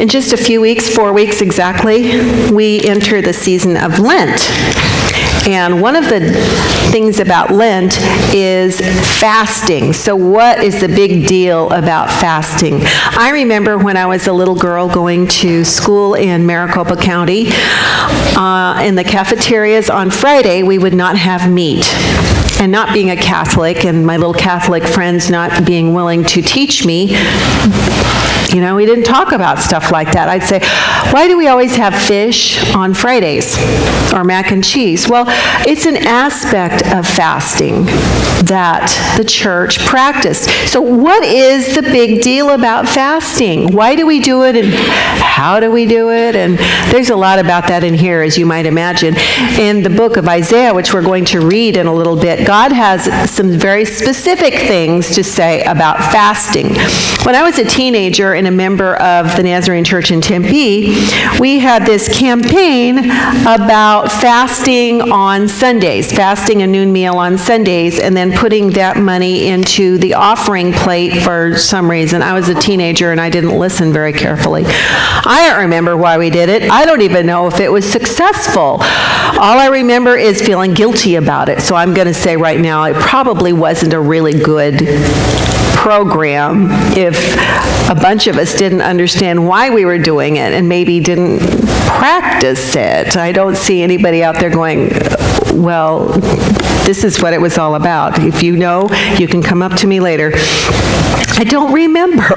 In just a few weeks, 4 weeks exactly, we enter the season of Lent. And one of the things about Lent is fasting. So what is the big deal about fasting? I remember when I was a little girl going to school in Maricopa County, in the cafeterias on Friday, we would not have meat. And not being a Catholic, and my little Catholic friends not being willing to teach me, we didn't talk about stuff like that. I'd say, why do we always have fish on Fridays or mac and cheese? Well, it's an aspect of fasting that the church practiced. So what is the big deal about fasting? Why do we do it, and how do we do it? And there's a lot about that in here, as you might imagine. In the book of Isaiah, which we're going to read in a little bit, God has some very specific things to say about fasting. When I was a teenager and a member of the Nazarene Church in Tempe, we had this campaign about fasting on Sundays, fasting a noon meal on Sundays, and then putting that money into the offering plate for some reason. I was a teenager and I didn't listen very carefully. I don't remember why we did it. I don't even know if it was successful. All I remember is feeling guilty about it. So I'm going to say right now, it probably wasn't a really good program if a bunch of us didn't understand why we were doing it and maybe didn't practice it. I don't see anybody out there going, well, this is what it was all about. If you know, you can come up to me later. I don't remember.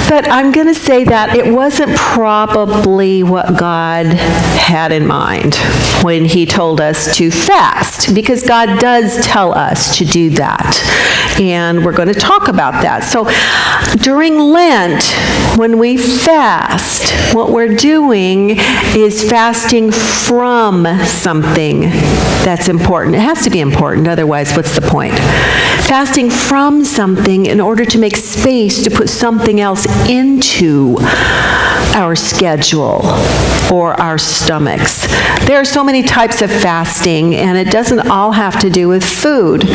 But I'm going to say that it wasn't probably what God had in mind when he told us to fast, because God does tell us to do that. And we're going to talk about that. So during Lent, when we fast, what we're doing is fasting from something that's important. It has to be important, otherwise what's the point? Fasting from something in order to make space to put something else into our schedule or our stomachs. There are so many types of fasting, and it doesn't all have to do with food.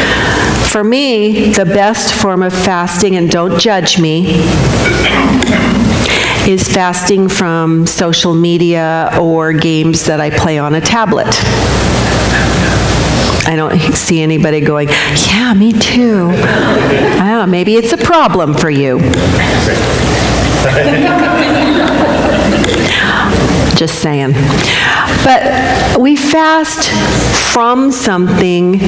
For me, the best form of fasting, and don't judge me, is fasting from social media or games that I play on a tablet. I don't see anybody going, yeah, me too. I don't know, maybe it's a problem for you. Just saying. But we fast from something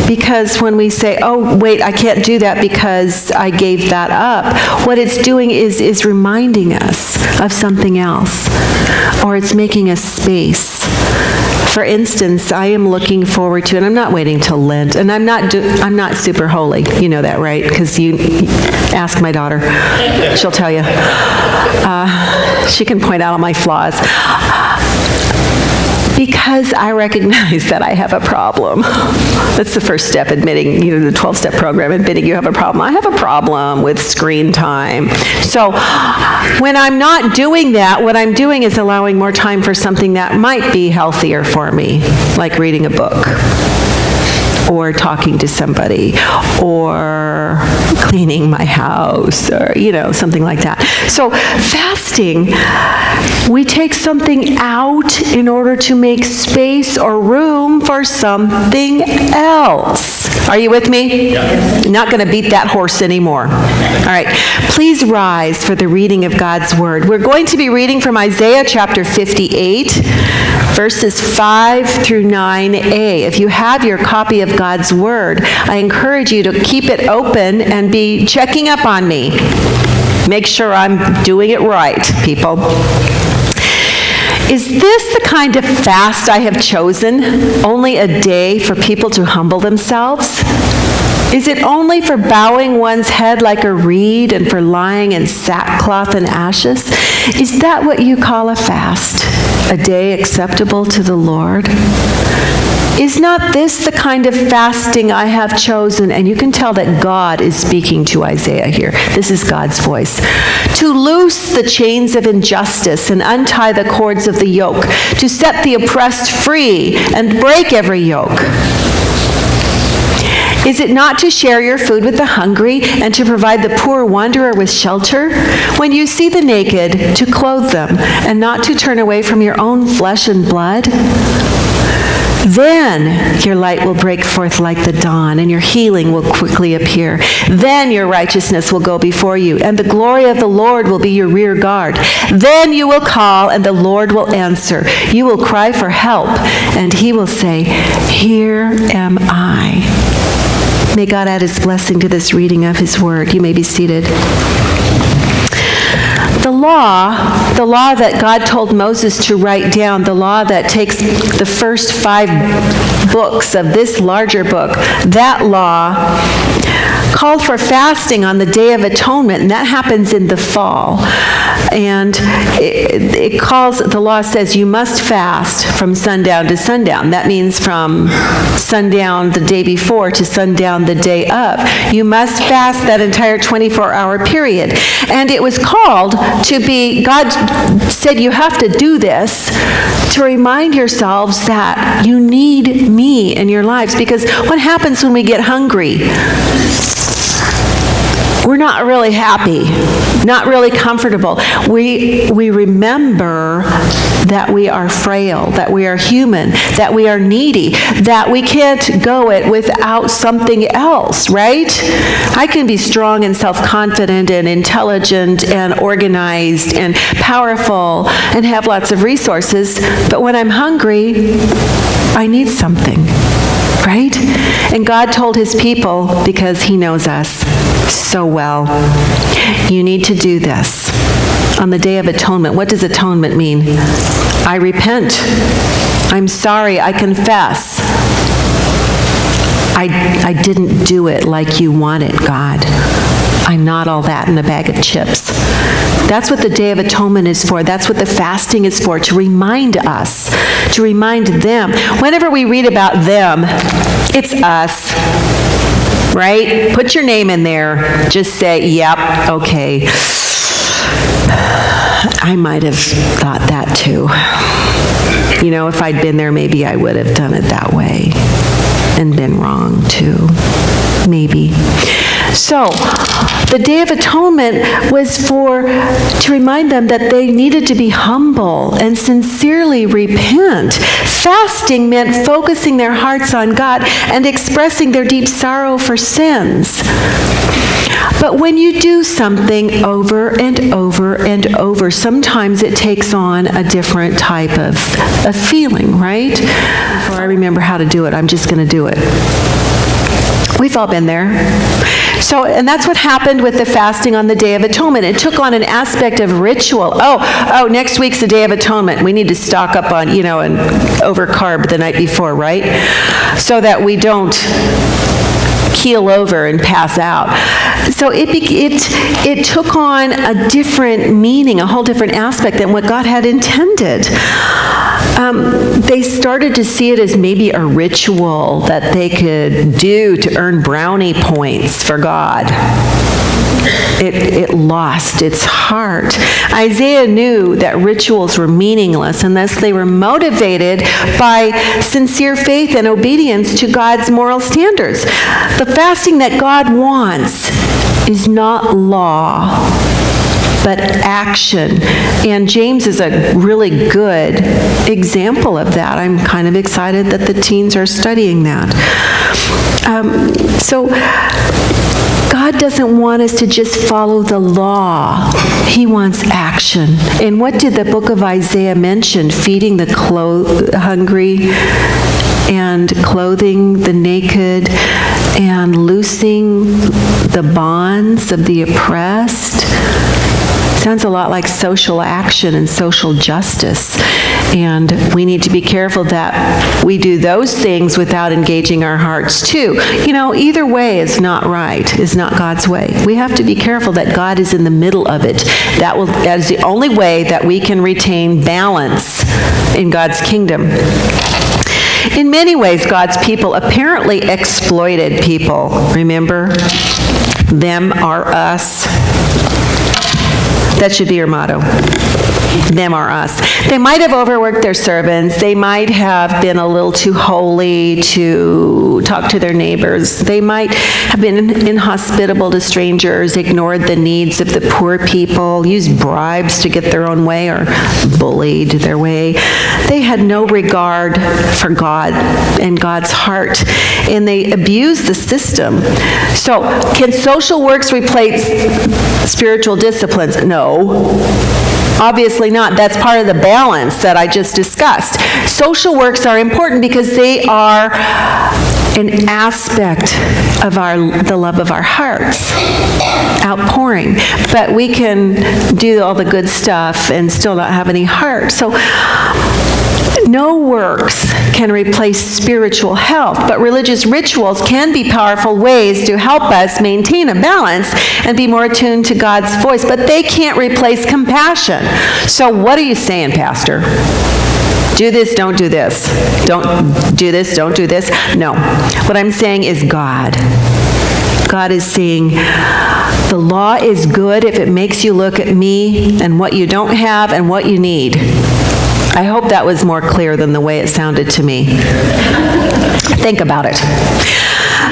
because when we say, oh, wait, I can't do that because I gave that up, what it's doing is reminding us of something else, or it's making a space. For instance, I am looking forward to, and I'm not waiting till Lent, and I'm not super holy. You know that, right? Because you ask my daughter. She'll tell you. She can point out all my flaws. Because I recognize that I have a problem. That's the first step, admitting, the 12-step program, admitting you have a problem. I have a problem with screen time. So when I'm not doing that, what I'm doing is allowing more time for something that might be healthier for me, like reading a book, or talking to somebody, or cleaning my house, or, something like that. So fasting, we take something out in order to make space or room for something else. Are you with me? Yeah. Not going to beat that horse anymore. All right. Please rise for the reading of God's Word. We're going to be reading from Isaiah chapter 58, verses 5 through 9a. If you have your copy of God's Word, I encourage you to keep it open and be checking up on me. Make sure I'm doing it right, people. Is this the kind of fast I have chosen? Only a day for people to humble themselves? Is it only for bowing one's head like a reed and for lying in sackcloth and ashes? Is that what you call a fast? A day acceptable to the Lord? Is not this the kind of fasting I have chosen? And you can tell that God is speaking to Isaiah here. This is God's voice. To loose the chains of injustice and untie the cords of the yoke, to set the oppressed free and break every yoke. Is it not to share your food with the hungry and to provide the poor wanderer with shelter? When you see the naked, to clothe them and not to turn away from your own flesh and blood? Then your light will break forth like the dawn, and your healing will quickly appear. Then your righteousness will go before you, and the glory of the Lord will be your rear guard. Then you will call, and the Lord will answer. You will cry for help, and he will say, "Here am I." May God add his blessing to this reading of his word. You may be seated. The law that God told Moses to write down, the law that takes the first 5 books of this larger book, that law called for fasting on the Day of Atonement, and that happens in the fall. And the law says you must fast from sundown to sundown. That means from sundown the day before to sundown the day of. You must fast that entire 24-hour period. And it was called to be, God said you have to do this to remind yourselves that you need me in your lives. Because what happens when we get hungry? We're not really happy, not really comfortable. We remember that we are frail, that we are human, that we are needy, that we can't go it without something else, right? I can be strong and self-confident and intelligent and organized and powerful and have lots of resources, but when I'm hungry, I need something, right? And God told his people, because he knows us so well, you need to do this on the Day of Atonement. What does atonement mean? I repent. I'm sorry. I confess. I didn't do it like you wanted, God. I'm not all that in a bag of chips. That's what the Day of Atonement is for. That's what the fasting is for, to remind us, to remind them. Whenever we read about them, it's us, right? Put your name in there. Just say, yep, okay. I might have thought that too. You know, if I'd been there, maybe I would have done it that way and been wrong too. Maybe. So, the Day of Atonement was to remind them that they needed to be humble and sincerely repent. Fasting meant focusing their hearts on God and expressing their deep sorrow for sins. But when you do something over and over and over, sometimes it takes on a different type of feeling, right? Before I remember how to do it, I'm just going to do it. We've all been there. So, and that's what happened with the fasting on the Day of Atonement. It took on an aspect of ritual. Oh, next week's the Day of Atonement. We need to stock up on, and over-carb the night before, right? So that we don't keel over and pass out. So it took on a different meaning, a whole different aspect than what God had intended. They started to see it as maybe a ritual that they could do to earn brownie points for God. It lost its heart. Isaiah knew that rituals were meaningless unless they were motivated by sincere faith and obedience to God's moral standards. The fasting that God wants is not law, but action. And James is a really good example of that. I'm kind of excited that the teens are studying that. So God doesn't want us to just follow the law. He wants action. And what did the book of Isaiah mention? Feeding the hungry and clothing the naked and loosing the bonds of the oppressed. Sounds a lot like social action and social justice. And we need to be careful that we do those things without engaging our hearts too. Either way is not right, is not God's way. We have to be careful that God is in the middle of it. That is the only way that we can retain balance in God's kingdom. In many ways, God's people apparently exploited people. Remember? Them are us. That should be your motto. them or us. They might have overworked their servants. They might have been a little too holy to talk to their neighbors. They might have been inhospitable to strangers, ignored the needs of the poor people, used bribes to get their own way, or bullied their way. They had no regard for God and God's heart, and they abused the system. So, can social works replace spiritual disciplines? No. Obviously not. That's part of the balance that I just discussed. Social works are important because they are an aspect of the love of our hearts, outpouring. But we can do all the good stuff and still not have any heart. So no works can replace spiritual health, but religious rituals can be powerful ways to help us maintain a balance and be more attuned to God's voice, but they can't replace compassion. So what are you saying, Pastor? Do this, don't do this. Don't do this, don't do this. No. What I'm saying is God. God is saying, the law is good if it makes you look at me and what you don't have and what you need. I hope that was more clear than the way it sounded to me. Think about it.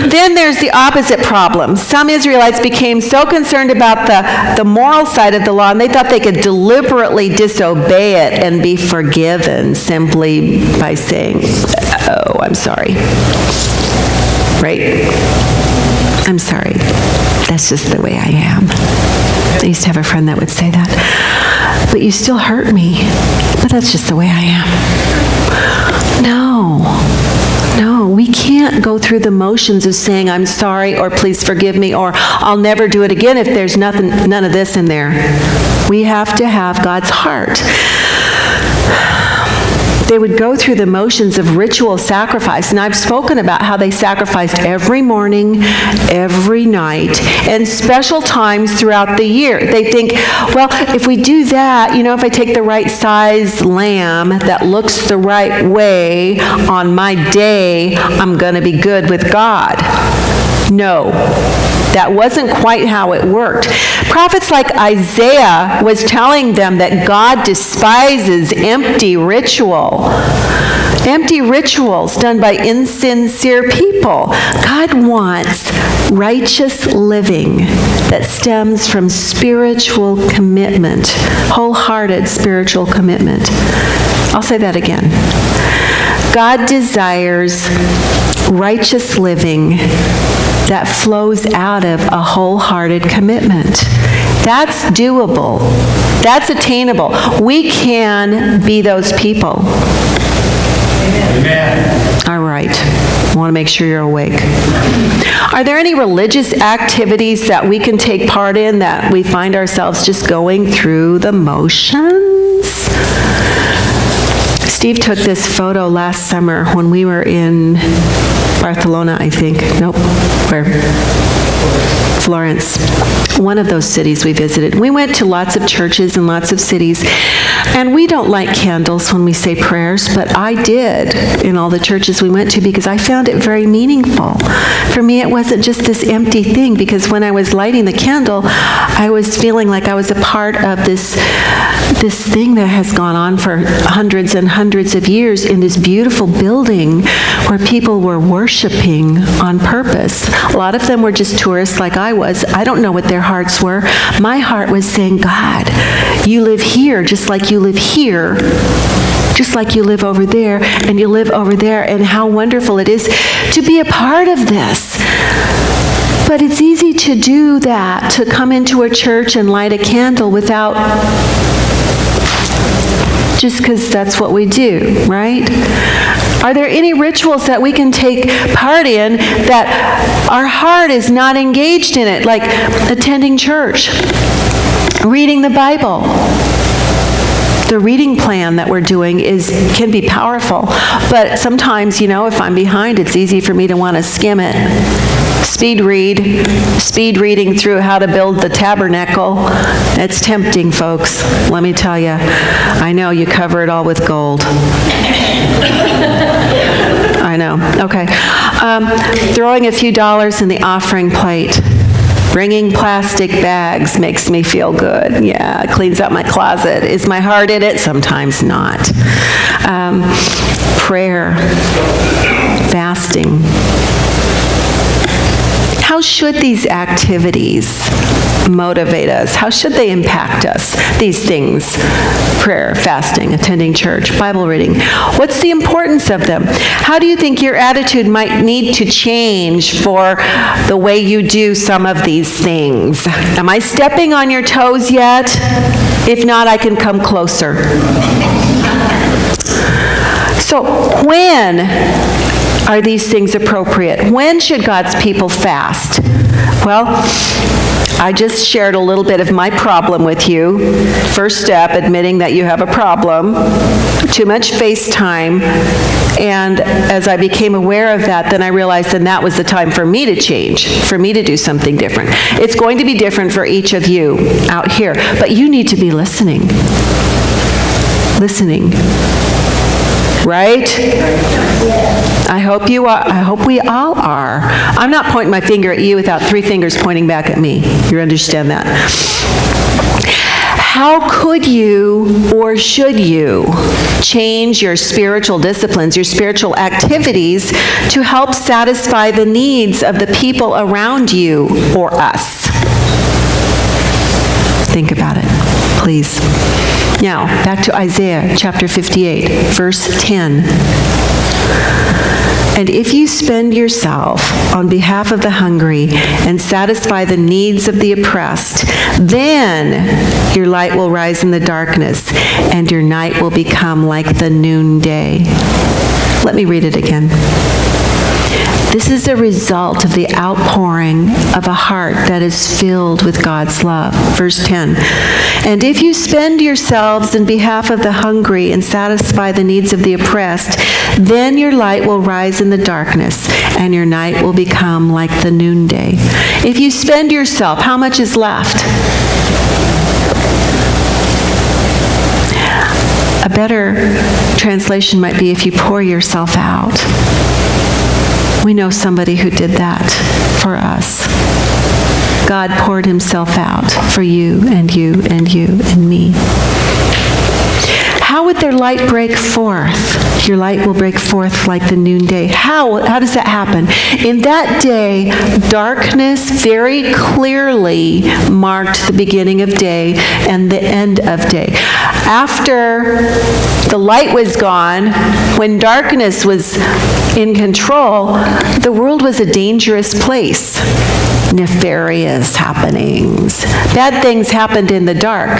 Then there's the opposite problem. Some Israelites became so concerned about the moral side of the law, and they thought they could deliberately disobey it and be forgiven simply by saying, oh, I'm sorry. Right? I'm sorry. That's just the way I am. I used to have a friend that would say that. But you still hurt me. But that's just the way I am. No, we can't go through the motions of saying, I'm sorry, or please forgive me, or I'll never do it again if there's none of this in there. We have to have God's heart. They would go through the motions of ritual sacrifice, and I've spoken about how they sacrificed every morning, every night, and special times throughout the year. They think, well, if we do that, if I take the right size lamb that looks the right way on my day, I'm going to be good with God. No. That wasn't quite how it worked. Prophets like Isaiah was telling them that God despises empty ritual. Empty rituals done by insincere people. God wants righteous living that stems from spiritual commitment, wholehearted spiritual commitment. I'll say that again. God desires righteous living that flows out of a wholehearted commitment. That's doable. That's attainable. We can be those people. Amen. All right. I want to make sure you're awake. Are there any religious activities that we can take part in that we find ourselves just going through the motions? Steve took this photo last summer when we were in Barcelona, I think. Nope. Where? Florence. One of those cities we visited. We went to lots of churches and lots of cities, and we don't light candles when we say prayers, but I did in all the churches we went to because I found it very meaningful. For me, it wasn't just this empty thing, because when I was lighting the candle, I was feeling like I was a part of this thing that has gone on for hundreds and hundreds of years in this beautiful building where people were worshiping on purpose. A lot of them were just tourists like I was. I don't know what their hearts were. My heart was saying, God, you live here just like you live here, just like you live over there, and you live over there, and how wonderful it is to be a part of this. But it's easy to do that, to come into a church and light a candle without, just because that's what we do, right? Are there any rituals that we can take part in that our heart is not engaged in it, like attending church, reading the Bible? The reading plan that we're doing can be powerful, but sometimes, if I'm behind, it's easy for me to want to skim it. Speed reading through how to build the tabernacle. It's tempting, folks. Let me tell you. I know you cover it all with gold. I know. Okay. Throwing a few dollars in the offering plate. Bringing plastic bags makes me feel good. Yeah, it cleans out my closet. Is my heart in it? Sometimes not. Prayer, fasting. How should these activities motivate us? How should they impact us? These things, prayer, fasting, attending church, Bible reading. What's the importance of them? How do you think your attitude might need to change for the way you do some of these things? Am I stepping on your toes yet? If not, I can come closer. So when are these things appropriate? When should God's people fast? Well, I just shared a little bit of my problem with you. First step, admitting that you have a problem. Too much face time. And as I became aware of that, then I realized then that was the time for me to change, for me to do something different. It's going to be different for each of you out here, but you need to be listening. Listening. Right? I hope you are. I hope we all are. I'm not pointing my finger at you without three fingers pointing back at me. You understand that? How could you or should you change your spiritual disciplines, your spiritual activities to help satisfy the needs of the people around you or us? Think about it, please. Now, back to Isaiah chapter 58, verse 10. And if you spend yourself on behalf of the hungry and satisfy the needs of the oppressed, then your light will rise in the darkness and your night will become like the noonday. Let me read it again. This is a result of the outpouring of a heart that is filled with God's love. Verse 10. And if you spend yourselves in behalf of the hungry and satisfy the needs of the oppressed, then your light will rise in the darkness and your night will become like the noonday. If you spend yourself, how much is left? A better translation might be if you pour yourself out. We know somebody who did that for us. God poured himself out for you and you and you and me. How would their light break forth? Your light will break forth like the noonday. How does that happen? In that day, darkness very clearly marked the beginning of day and the end of day. After the light was gone, when darkness was in control, the world was a dangerous place. Nefarious happenings. Bad things happened in the dark.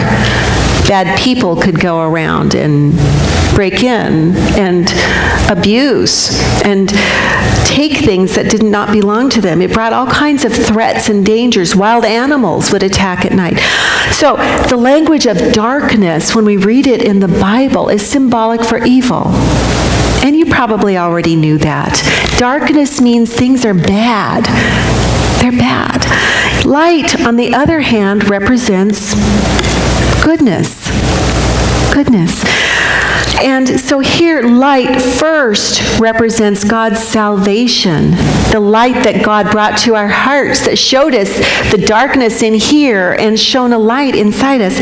Bad people could go around and break in and abuse and take things that did not belong to them. It brought all kinds of threats and dangers. Wild animals would attack at night. So the language of darkness, when we read it in the Bible, is symbolic for evil. And you probably already knew that. Darkness means things are bad. They're bad. Light, on the other hand, represents goodness. Goodness. And so here, light first represents God's salvation, the light that God brought to our hearts that showed us the darkness in here and shone a light inside us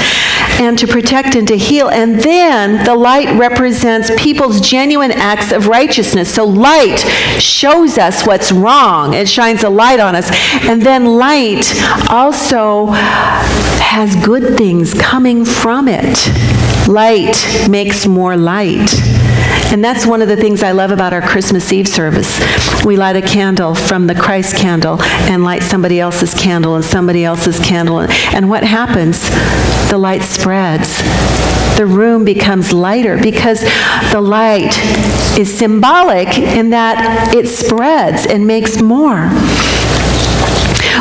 and to protect and to heal. And then the light represents people's genuine acts of righteousness. So light shows us what's wrong. It shines a light on us. And then light also has good things coming from it. Light makes more light. And that's one of the things I love about our Christmas Eve service. We light a candle from the Christ candle and light somebody else's candle and somebody else's candle. And what happens? The light spreads. The room becomes lighter because the light is symbolic in that it spreads and makes more.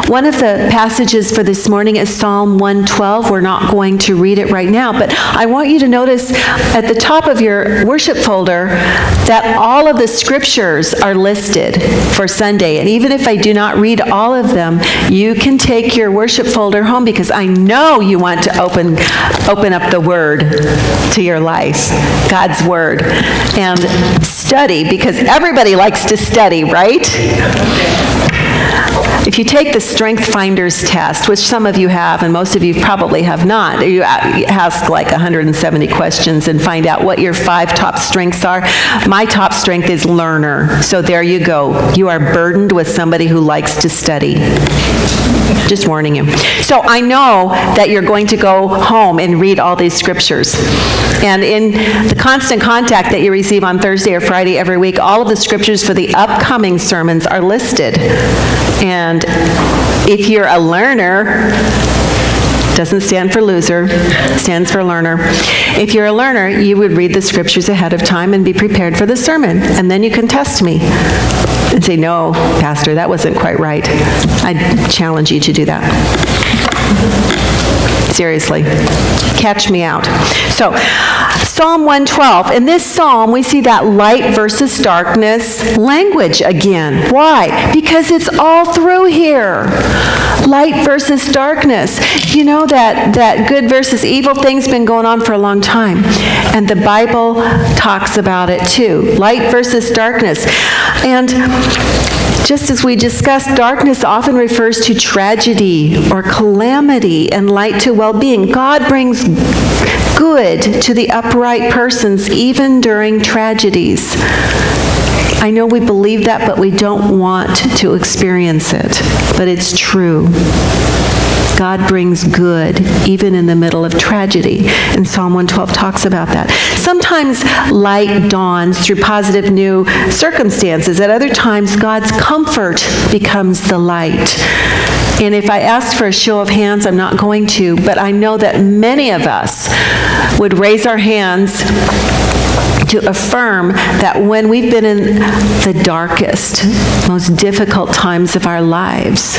One of the passages for this morning is Psalm 112. We're not going to read it right now, but I want you to notice at the top of your worship folder that all of the scriptures are listed for Sunday. And even if I do not read all of them, you can take your worship folder home because I know you want to open up the Word to your life, God's Word, and study because everybody likes to study, right? If you take the Strength Finders test, which some of you have and most of you probably have not, you ask like 170 questions and find out what your 5 top strengths are. My top strength is learner. So there you go. You are burdened with somebody who likes to study. Just warning you. So I know that you're going to go home and read all these scriptures. And in the constant contact that you receive on Thursday or Friday every week, all of the scriptures for the upcoming sermons are listed. And if you're a learner, doesn't stand for loser, stands for learner. If you're a learner, you would read the scriptures ahead of time and be prepared for the sermon. And then you can test me and say, no, Pastor, that wasn't quite right. I challenge you to do that. Seriously, catch me out. So, Psalm 112. In this psalm, we see that light versus darkness language again. Why? Because it's all through here. Light versus darkness. You know that good versus evil thing's been going on for a long time. And the Bible talks about it too. Light versus darkness. And just as we discussed, darkness often refers to tragedy or calamity and light to well-being. God brings good to the upright persons even during tragedies. I know we believe that, but we don't want to experience it. But it's true. God brings good even in the middle of tragedy. And Psalm 112 talks about that. Sometimes light dawns through positive new circumstances. At other times, God's comfort becomes the light. And if I asked for a show of hands, I'm not going to, but I know that many of us would raise our hands to affirm that when we've been in the darkest, most difficult times of our lives,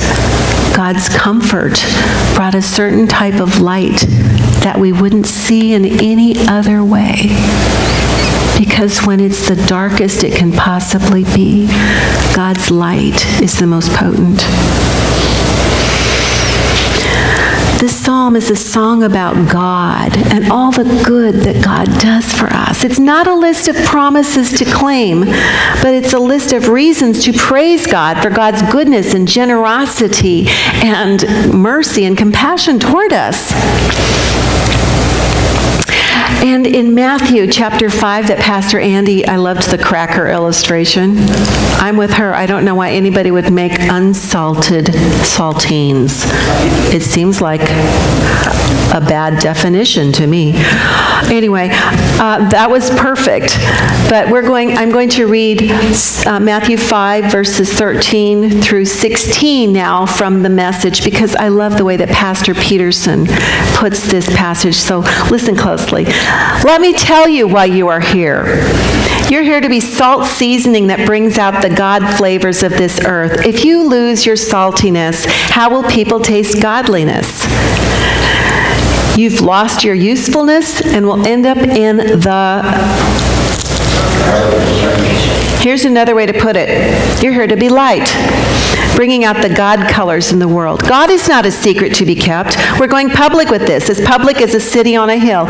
God's comfort brought a certain type of light that we wouldn't see in any other way. Because when it's the darkest it can possibly be, God's light is the most potent. This psalm is a song about God and all the good that God does for us. It's not a list of promises to claim, but it's a list of reasons to praise God for God's goodness and generosity and mercy and compassion toward us. And in Matthew chapter 5 that Pastor Andy, I loved the cracker illustration. I'm with her. I don't know why anybody would make unsalted saltines. It seems like a bad definition to me. Anyway, that was perfect. But I'm going to read Matthew 5 verses 13 through 16 now from the Message, because I love the way that Pastor Peterson puts this passage. So listen closely. Let me tell you why you are here. You're here to be salt seasoning that brings out the God flavors of this earth. If you lose your saltiness, how will people taste godliness? You've lost your usefulness and will end up in Here's another way to put it. You're here to be light, bringing out the God colors in the world. God is not a secret to be kept. We're going public with this, as public as a city on a hill.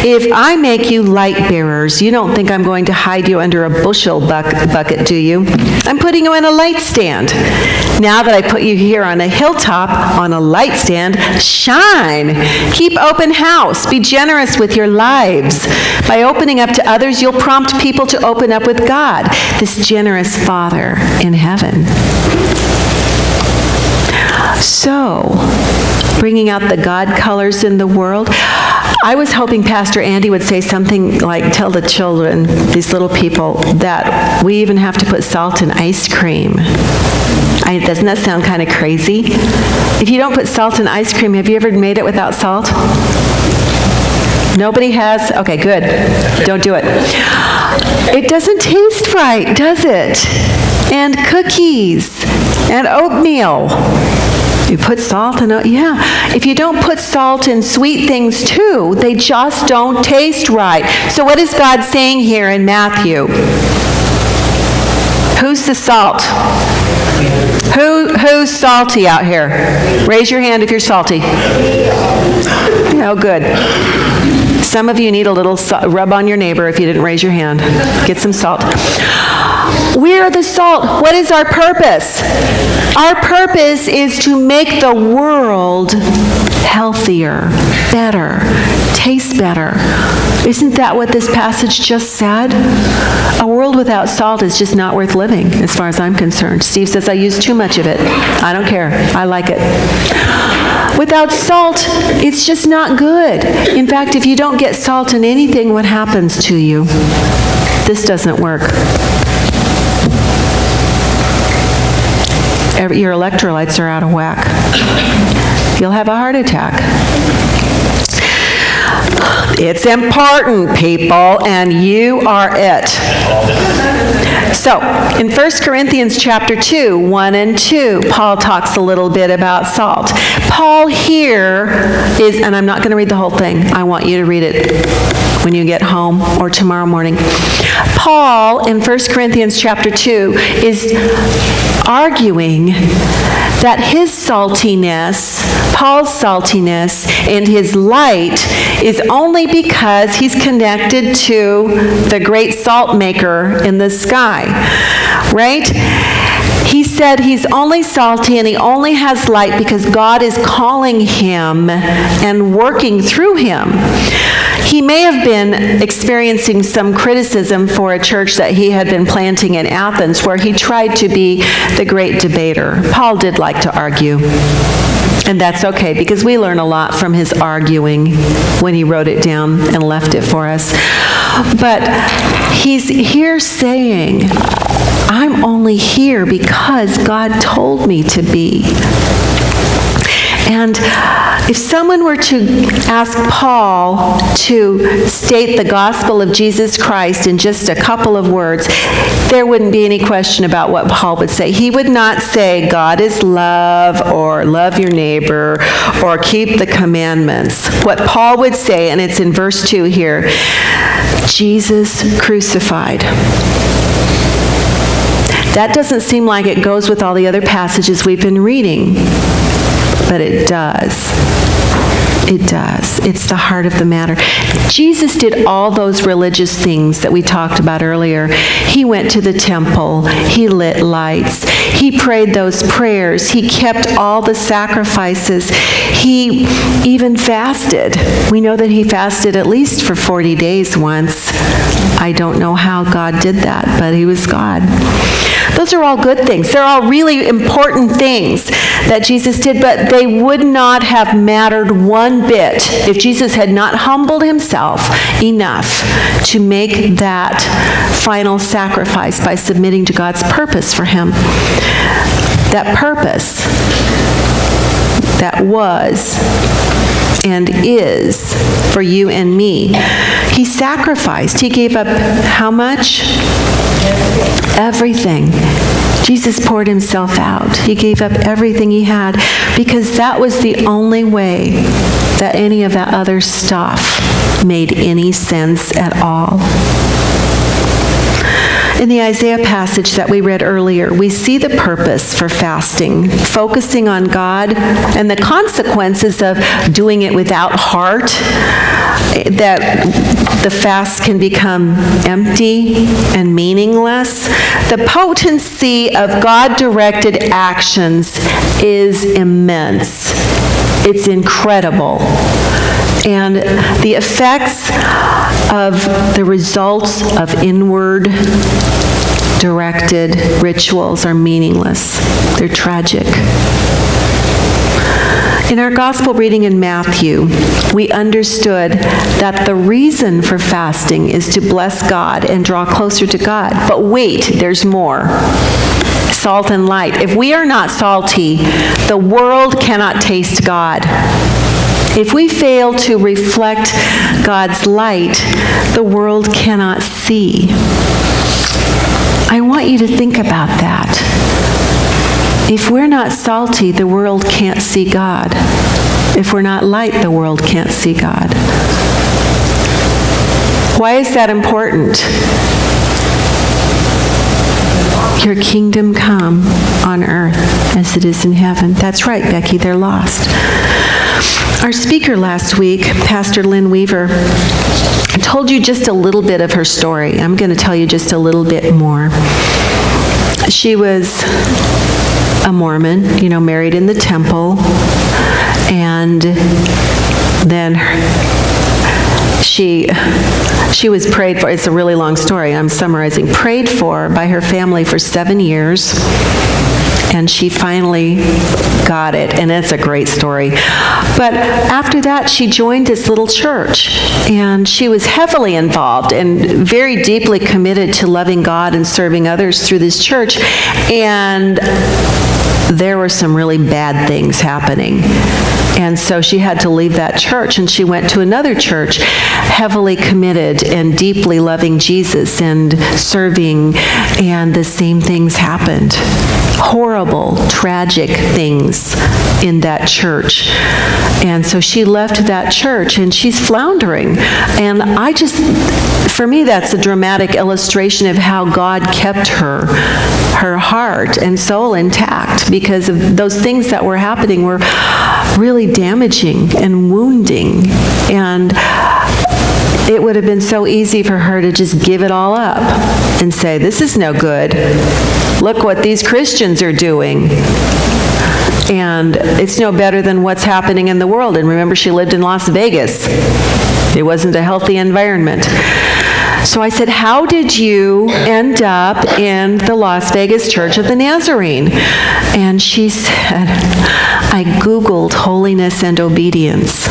If I make you light bearers, you don't think I'm going to hide you under a bushel bucket, do you? I'm putting you in a light stand. Now that I put you here on a hilltop, on a light stand, shine. Keep open house. Be generous with your lives. By opening up to others, you'll prompt people to open up with God, this generous Father in heaven. So, bringing out the God colors in the world. I was hoping Pastor Andy would say something like, tell the children, these little people, that we even have to put salt in ice cream. Doesn't that sound kind of crazy? If you don't put salt in ice cream, have you ever made it without salt? Nobody has? Okay, good. Don't do it. It doesn't taste right, does it? And cookies and oatmeal. You put salt in it? Yeah. If you don't put salt in sweet things too, they just don't taste right. So what is God saying here in Matthew? Who's the salt? Who's salty out here? Raise your hand if you're salty. Oh, good. Some of you need a little rub on your neighbor if you didn't raise your hand. Get some salt. We are the salt. What is our purpose? Our purpose is to make the world healthier, better, taste better. Isn't that what this passage just said? A world without salt is just not worth living, as far as I'm concerned. Steve says I use too much of it. I don't care. I like it. Without salt, it's just not good. In fact, if you don't get salt in anything, what happens to you? This doesn't work. Your electrolytes are out of whack. You'll have a heart attack. It's important, people, and you are it. So, in 1 Corinthians chapter 2, 1 and 2, Paul talks a little bit about salt. Paul here is, and I'm not going to read the whole thing. I want you to read it when you get home or tomorrow morning. Paul, in 1 Corinthians chapter 2, is arguing that his saltiness, Paul's saltiness, and his light is only because he's connected to the great salt maker in the sky, right? He said he's only salty and he only has light because God is calling him and working through him. He may have been experiencing some criticism for a church that he had been planting in Athens, where he tried to be the great debater. Paul did like to argue. And that's okay, because we learn a lot from his arguing when he wrote it down and left it for us. But he's here saying, I'm only here because God told me to be. And if someone were to ask Paul to state the gospel of Jesus Christ in just a couple of words, there wouldn't be any question about what Paul would say. He would not say God is love, or love your neighbor, or keep the commandments. What Paul would say, and it's in verse 2 here, Jesus crucified. That doesn't seem like it goes with all the other passages we've been reading. But it does. It does. It's the heart of the matter. Jesus did all those religious things that we talked about earlier. He went to the temple. He lit lights. He prayed those prayers. He kept all the sacrifices. He even fasted. We know that he fasted at least for 40 days once. I don't know how God did that, but he was God. Those are all good things. They're all really important things that Jesus did, but they would not have mattered one bit if Jesus had not humbled himself enough to make that final sacrifice by submitting to God's purpose for him. That purpose that was and is for you and me. He sacrificed. He gave up how much? Everything. Jesus poured himself out. He gave up everything he had because that was the only way that any of that other stuff made any sense at all. In the Isaiah passage that we read earlier, we see the purpose for fasting, focusing on God and the consequences of doing it without heart, that the fast can become empty and meaningless. The potency of God-directed actions is immense. It's incredible. And the effects of the results of inward directed rituals are meaningless. They're tragic. In our gospel reading in Matthew, we understood that the reason for fasting is to bless God and draw closer to God. But wait, there's more. Salt and light. If we are not salty, the world cannot taste God. If we fail to reflect God's light, the world cannot see. I want you to think about that. If we're not salty, the world can't see God. If we're not light, the world can't see God. Why is that important? Your kingdom come on earth as it is in heaven. That's right, Becky, they're lost. Our speaker last week, Pastor Lynn Weaver, told you just a little bit of her story. I'm going to tell you just a little bit more. she was a Mormon, married in the temple, and then she was prayed for. It's a really long story, I'm summarizing. Prayed for by her family for 7 years, and she finally got it, and it's a great story. But after that, she joined this little church, and she was heavily involved and very deeply committed to loving God and serving others through this church, and there were some really bad things happening. And so she had to leave that church, and she went to another church, heavily committed and deeply loving Jesus and serving, and the same things happened. Horrible, tragic things in that church. And so she left that church, and she's floundering. And for me, that's a dramatic illustration of how God kept her heart and soul intact, because of those things that were happening were really damaging and wounding. And it would have been so easy for her to just give it all up and say, this is no good. Look what these Christians are doing. And it's no better than what's happening in the world. And remember, she lived in Las Vegas. It wasn't a healthy environment. So I said, how did you end up in the Las Vegas Church of the Nazarene? And she said, I Googled holiness and obedience.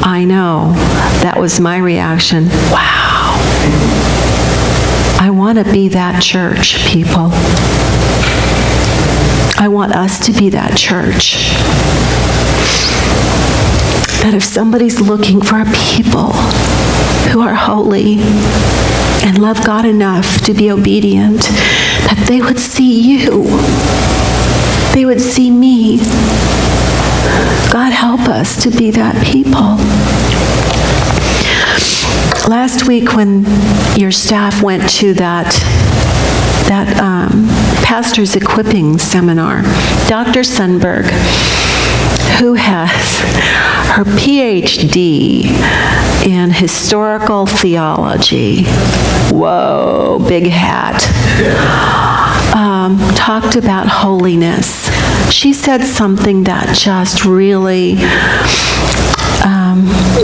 I know. That was my reaction. Wow. I want to be that church, people. I want us to be that church. That if somebody's looking for a people who are holy and love God enough to be obedient, that they would see you. They would see me. God, help us to be that people. Last week when your staff went to that pastor's equipping seminar, Dr. Sundberg, who has her PhD in historical theology, whoa, big hat, talked about holiness. She said something that just really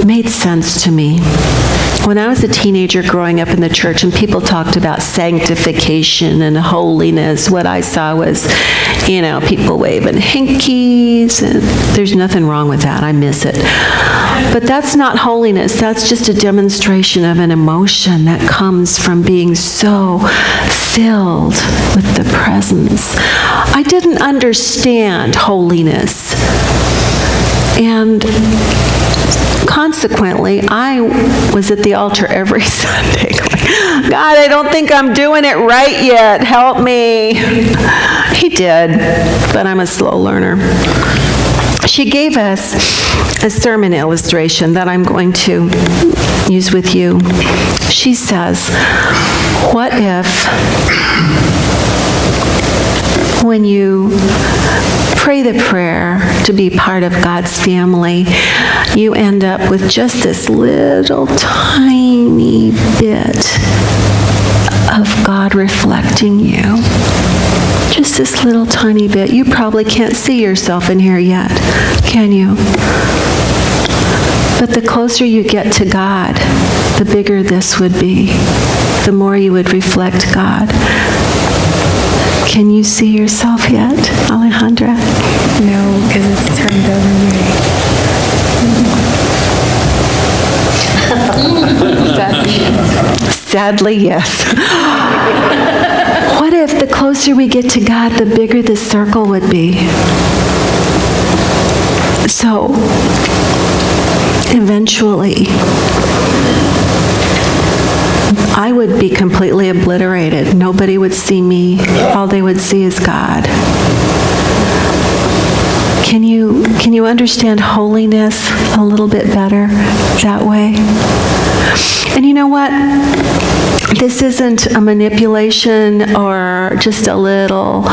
made sense to me. When I was a teenager growing up in the church and people talked about sanctification and holiness, what I saw was, people waving hankies, and there's nothing wrong with that. I miss it. But that's not holiness. That's just a demonstration of an emotion that comes from being so filled with the presence. I didn't understand holiness. And consequently, I was at the altar every Sunday going, God, I don't think I'm doing it right yet. Help me. He did, but I'm a slow learner. She gave us a sermon illustration that I'm going to use with you. She says, what if when you pray the prayer to be part of God's family, you end up with just this little tiny bit of God reflecting you. Just this little tiny bit. You probably can't see yourself in here yet, can you? But the closer you get to God, the bigger this would be. The more you would reflect God. Can you see yourself yet, Alejandra? No, because it's turned over me. Sadly, yes. What if the closer we get to God, the bigger this circle would be? So, eventually, I would be completely obliterated. Nobody would see me. All they would see is God. Can you understand holiness a little bit better that way? And you know what? This isn't a manipulation or just a little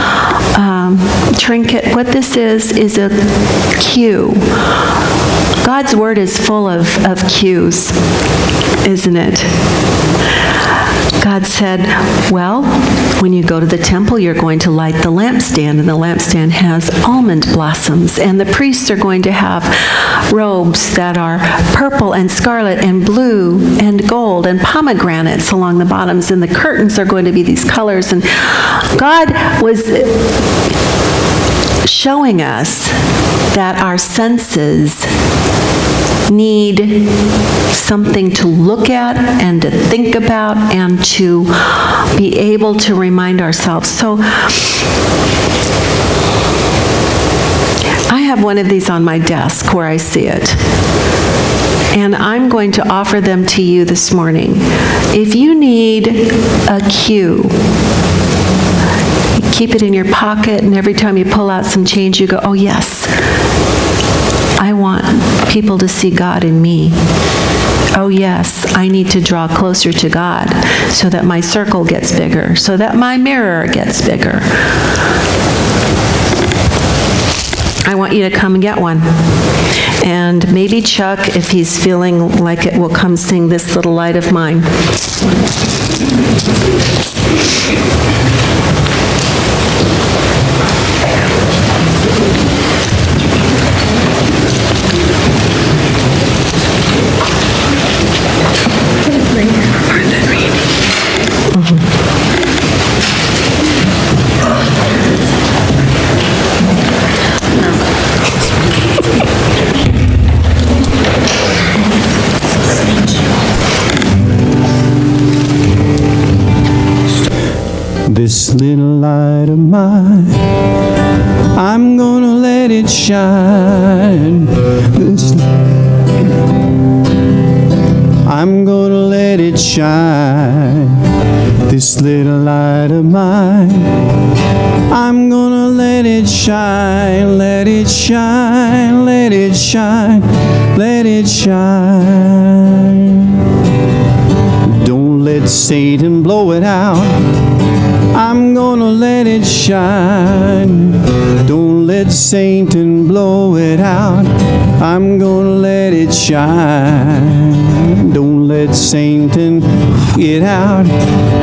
trinket. What this is a cue. God's word is full of cues, isn't it? God said, well, when you go to the temple, you're going to light the lampstand, and the lampstand has almond blossoms, and the priests are going to have robes that are purple and scarlet and blue and gold and pomegranates along the bottoms, and the curtains are going to be these colors. And God was showing us that our senses need something to look at and to think about and to be able to remind ourselves. So I have one of these on my desk where I see it. And I'm going to offer them to you this morning. If you need a cue, keep it in your pocket, and every time you pull out some change, you go, oh yes, I want people to see God in me. Oh yes, I need to draw closer to God so that my circle gets bigger, so that my mirror gets bigger. I want you to come and get one. And maybe Chuck, if he's feeling like it, will come sing This Little Light of Mine. This little light of mine, I'm gonna let it shine. I'm gonna let it shine. This little light of mine, I'm gonna let it shine, let it shine, let it shine, let it shine. Don't let Satan blow it out. I'm gonna let it shine. Don't let Satan blow it out. I'm gonna let it shine. Don't let Satan get out.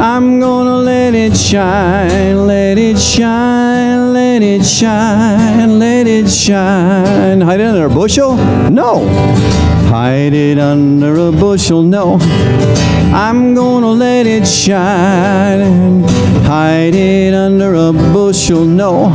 I'm gonna let it shine. Let it shine. Let it shine. Let it shine. Hide it under a bushel? No. Hide it under a bushel? No. I'm gonna let it shine. Hide it under a bushel? No.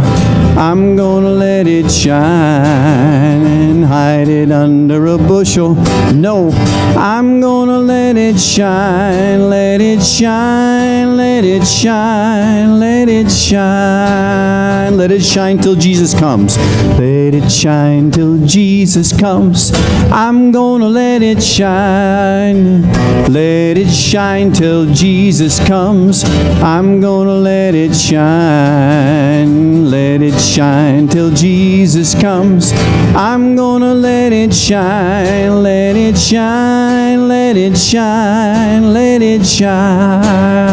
I'm gonna let it shine and hide it under a bushel. No, I'm gonna let it shine, let it shine, let it shine, let it shine. Let it shine till Jesus comes. Let it shine till Jesus comes. I'm gonna let it shine. Let it shine till Jesus comes. I'm gonna let it shine. Let it shine till Jesus comes. I'm gonna let it shine. Let it shine. Let it shine. Let it shine.